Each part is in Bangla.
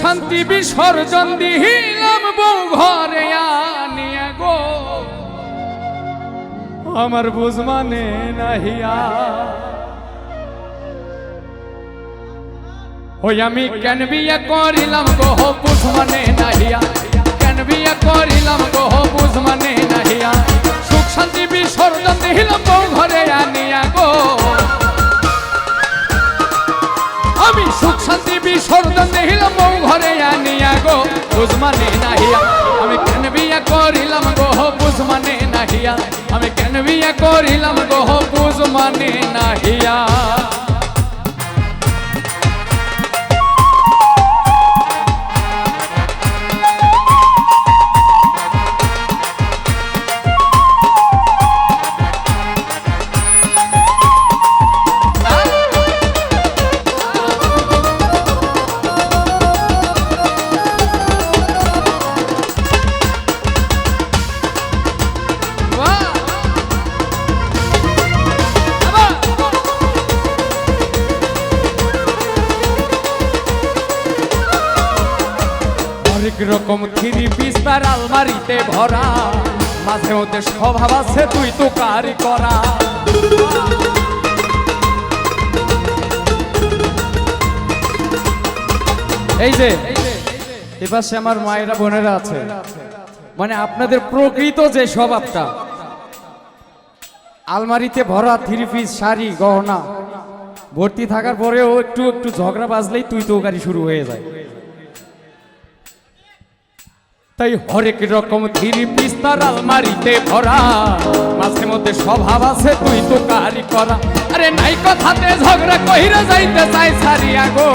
শান্তি বিসর্জন দিলাম বউ ঘরে আনিয়া গো আমার বুঝ মানে নাহিয়া ওই আমি কেন বিয়া করিলাম গো বুঝ মানে নাহিয়া কেন বিয়া করিলাম গো বুঝ মানে নাহিয়া সুখ শান্তি বিসর্জন দিলাম বউ ঘরে আনিয়া গো আমি সুখ শান্তি বিসর্জন দিলাম বউ ঘরে আনিয়া গো বুঝ মানে নাহিয়া আমি কেন বিয়া করিলাম গো বুঝ মানে নাহিয়া আমি কেন বিয়া করিলাম গো বুঝ মানে নাহিয়া রকম থ্রি পিস তার আলমারিতে ভরা মাঝে মধ্যে স্বভাব আছে তুই তো কারি করা এই যে এপাশে আমার মায়েরা বোনেরা আছে মানে আপনাদের প্রকৃত যে স্বভাবটা আলমারিতে ভরা থ্রি পিস শাড়ি গহনা ভর্তি থাকার পরেও একটু একটু ঝগড়া বাজলেই তুই তো গাড়ি শুরু হয়ে যায় তাই হরেক রকম থ্রি পিস তার আলমারিতে ভরা মাঝে মধ্যে স্বভাব আছে তুই তো কারি করা আরে নাই কথাতে ঝগড়া কইরা যাইতে চাই সারিয়া গো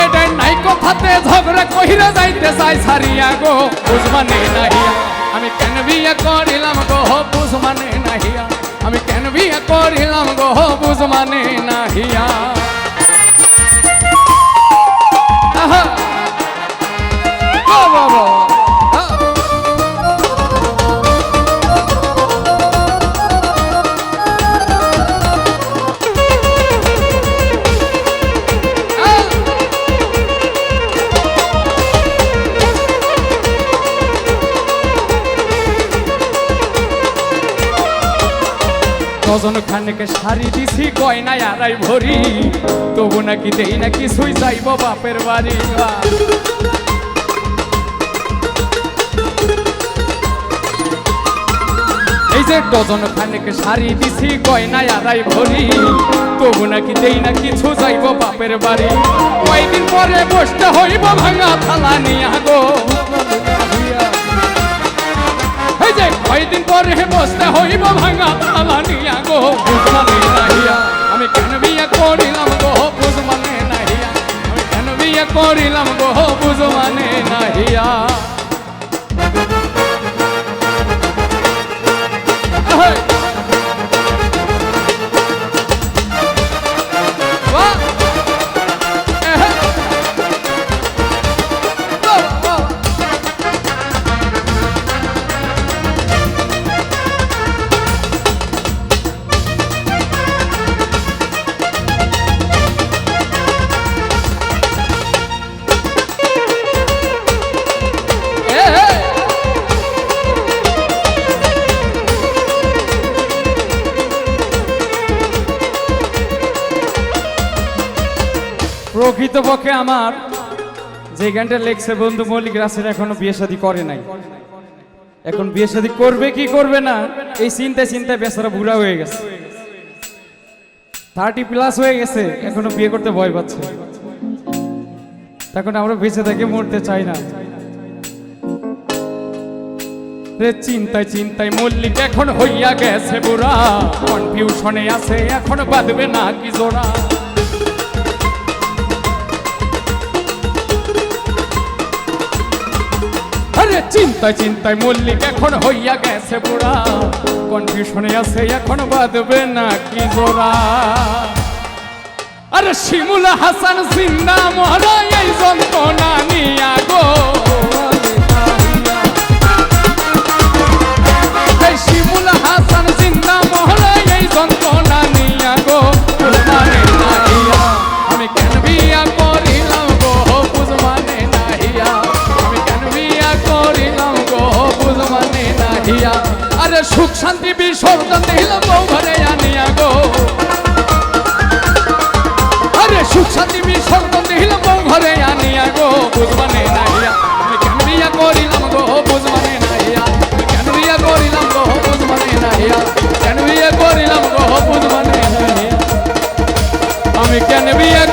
এটা নাই কথাতে ঝগড়া কইরা যাইতে চাই সারিয়া গো বুঝ মানে নাহিয়া আমি কেন বিয়া করিলাম গো বুঝ মানে নাহিয়া আমি কেন বিয়া করিলাম গো বুঝ মানে নাহিয়া ডজন খানেকে শাড়ি দিছি গয়না আড়াই ভরি তবু নাকি দেই না কিছুই যাইব বাপের বাড়ি এই যে ডজন খানেকে শাড়ি দিছি গয়না আড়াই ভরি তবু নাকি দেই না কিছু যাইব বাপের বাড়ি কয়দিন পরে বসতে হইব ভাঙা থালা নিয়া গো কয়দিন পরে বসতে হইব ভাঙা থালা নিয়া গো বুঝ মানে নাহিয়া আমি কেন বিয়া করিলাম গো বুঝ মানে নাহিয়া আমি কেন বিয়া করিলাম গো বুঝ মানে নাহিয়া প্রকৃতপক্ষে আমার যে গানটা লেখছে বন্ধু মল্লিক রাসেল এখনো বিয়ে শাদী করে নাই এখন বিয়ে শাদী করবে কি করবে না এই চিন্তায় চিন্তায় বেচারা বুড়া হয়ে গেছে 30+ হয়ে গেছে এখনো বিয়ে করতে ভয় পাচ্ছে তখন আমরা বেঁচে থেকে মরতে চাই না রে চিন্তায় চিন্তায় মল্লিক এখন হইয়া গেছে বুড়া কনফিউশনে আছে এখন বাঁধবে না কি জোড়া আরে চিন্তায় চিন্তায় মল্লিক এখন হইয়া গেছে বুড়া কনফিউশনে আছে এখন বাঁধবে না কি জোড়া আরে শিমুল হাসান জিন্দা মরা এই যন্ত্রণা নিয়া গো শিমুল হাসান জিন্দা মরা এই যন্ত্রণা নিয়া গো মানে না আমি কেন বিয়া